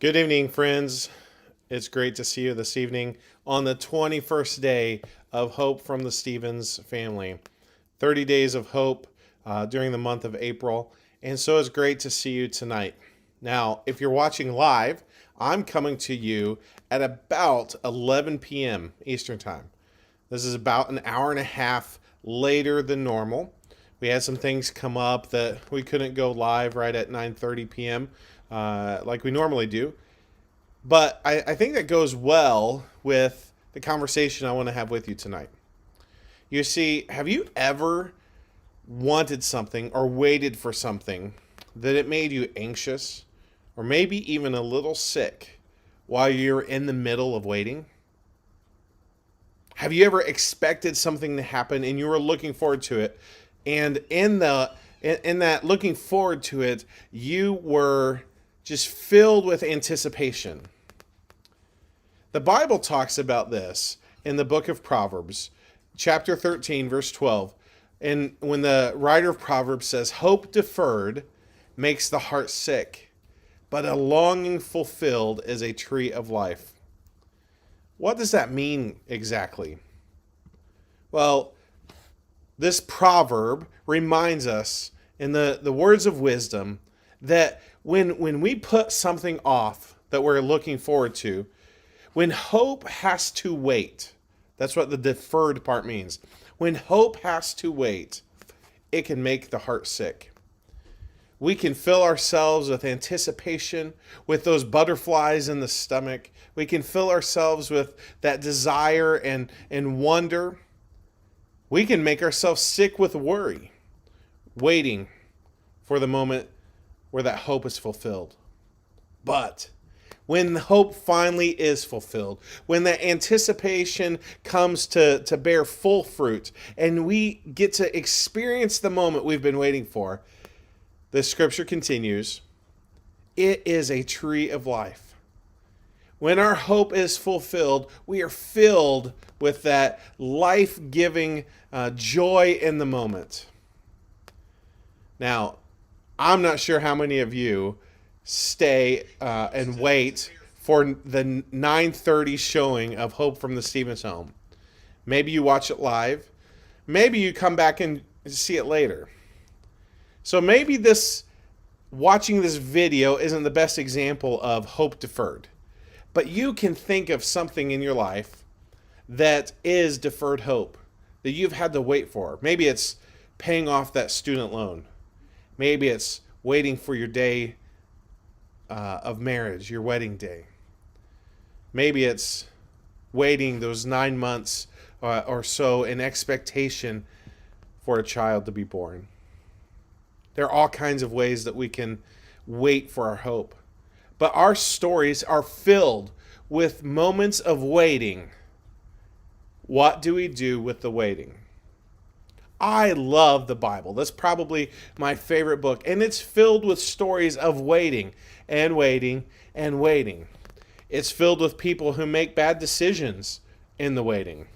Good evening, friends. It's great to see you this evening on the 21st day of Hope from the Stevens family. 30 days of hope during the month of April. And so it's great to see you tonight. Now, if you're watching live, I'm coming to you at about 11 p.m. Eastern Time. This is about an hour and a half later than normal. We had some things come up that we couldn't go live right at 9:30 p.m. Like we normally do. But I think that goes well with the conversation I want to have with you tonight. You see, have you ever wanted something or waited for something that it made you anxious or maybe even a little sick while you're in the middle of waiting? Have you ever expected something to happen and you were looking forward to it, and in that looking forward to it, you were just filled with anticipation? The Bible talks about this in the book of Proverbs, chapter 13, verse 12. And when the writer of Proverbs says, "Hope deferred makes the heart sick, but a longing fulfilled is a tree of life." What does that mean exactly? Well, this proverb reminds us in the words of wisdom that when we put something off that we're looking forward to, when hope has to wait, that's what the deferred part means. When hope has to wait, it can make the heart sick. We can fill ourselves with anticipation, with those butterflies in the stomach. We can fill ourselves with that desire and wonder. We can make ourselves sick with worry, waiting for the moment where that hope is fulfilled. But when hope finally is fulfilled, when that anticipation comes to bear full fruit, and we get to experience the moment we've been waiting for, the scripture continues, it is a tree of life. When our hope is fulfilled, we are filled with that life-giving joy in the moment. Now, I'm not sure how many of you stay and wait for the 9:30 showing of Hope from the Stevens home. Maybe you watch it live. Maybe you come back and see it later. So maybe watching this video isn't the best example of hope deferred. But you can think of something in your life that is deferred hope that you've had to wait for. Maybe it's paying off that student loan. Maybe it's waiting for your day of marriage, your wedding day. Maybe it's waiting those 9 months or so in expectation for a child to be born. There are all kinds of ways that we can wait for our hope. But our stories are filled with moments of waiting. What do we do with the waiting? I love the Bible. That's probably my favorite book. And it's filled with stories of waiting and waiting and waiting. It's filled with people who make bad decisions in the waiting.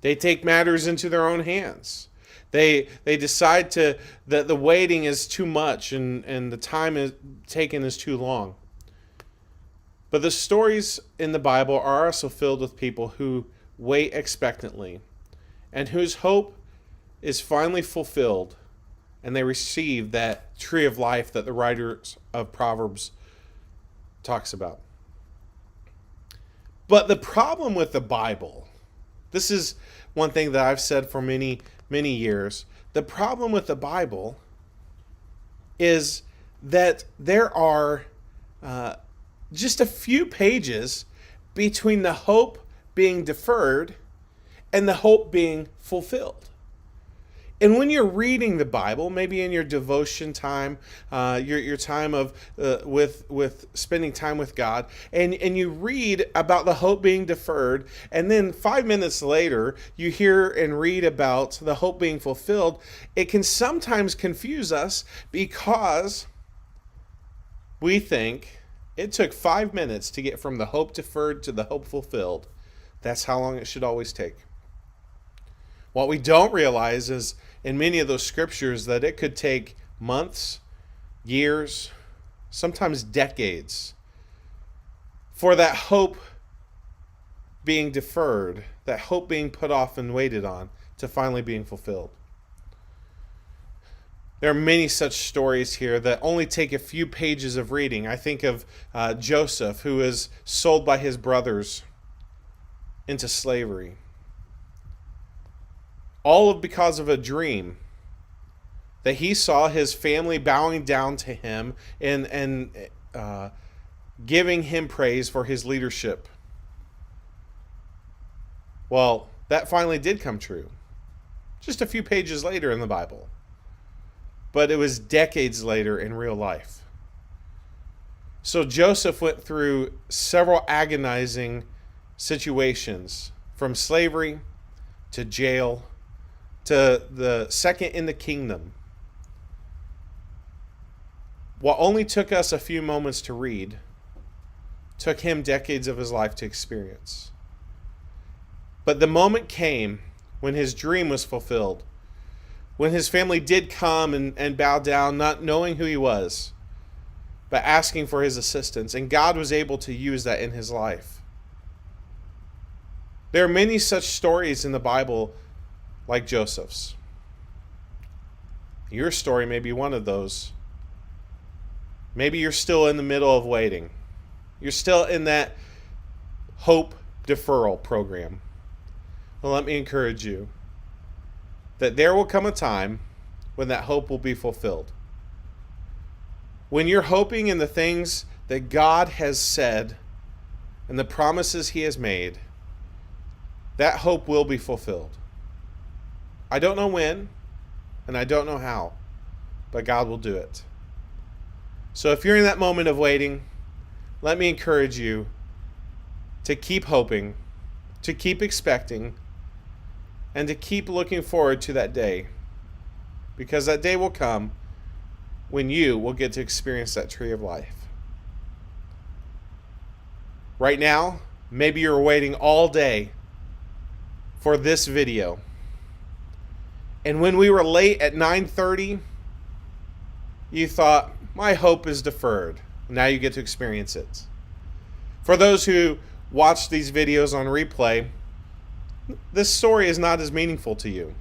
They take matters into their own hands. They decide that the waiting is too much and the time taken is too long. But the stories in the Bible are also filled with people who wait expectantly and whose hope is finally fulfilled, and they receive that tree of life that the writer of Proverbs talks about. But the problem with the Bible, this is one thing that I've said for many, many years. The problem with the Bible is that there are just a few pages between the hope being deferred and the hope being fulfilled. And when you're reading the Bible, maybe in your devotion time, your time of with spending time with God, and you read about the hope being deferred, and then 5 minutes later you hear and read about the hope being fulfilled, it can sometimes confuse us because we think it took 5 minutes to get from the hope deferred to the hope fulfilled. That's how long it should always take. What we don't realize is in many of those scriptures that it could take months, years, sometimes decades for that hope being deferred, that hope being put off and waited on, to finally being fulfilled. There are many such stories here that only take a few pages of reading. I think of Joseph, who was sold by his brothers into slavery. All because of a dream that he saw his family bowing down to him and giving him praise for his leadership. Well, that finally did come true. Just a few pages later in the Bible. But it was decades later in real life. So Joseph went through several agonizing situations, from slavery to jail to the second in the kingdom. What only took us a few moments to read took him decades of his life to experience. But the moment came when his dream was fulfilled, when his family did come and bow down, not knowing who he was, but asking for his assistance, and God was able to use that in his life. There are many such stories in the Bible like Joseph's. Your story may be one of those. Maybe you're still in the middle of waiting. You're still in that hope deferral program. Well, let me encourage you that there will come a time when that hope will be fulfilled. When you're hoping in the things that God has said and the promises he has made, that hope will be fulfilled. I don't know when, and I don't know how, but God will do it. So if you're in that moment of waiting, let me encourage you to keep hoping, to keep expecting, and to keep looking forward to that day. Because that day will come when you will get to experience that tree of life. Right now, maybe you're waiting all day for this video. And when we were late at 9:30, you thought, my hope is deferred. Now you get to experience it. For those who watch these videos on replay, this story is not as meaningful to you.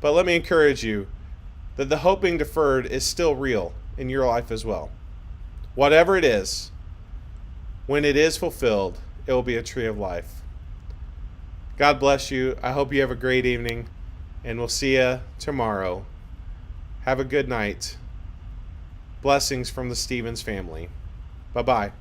But let me encourage you that the hope being deferred is still real in your life as well. Whatever it is, when it is fulfilled, it will be a tree of life. God bless you. I hope you have a great evening, and we'll see you tomorrow. Have a good night. Blessings from the Stevens family. Bye-bye.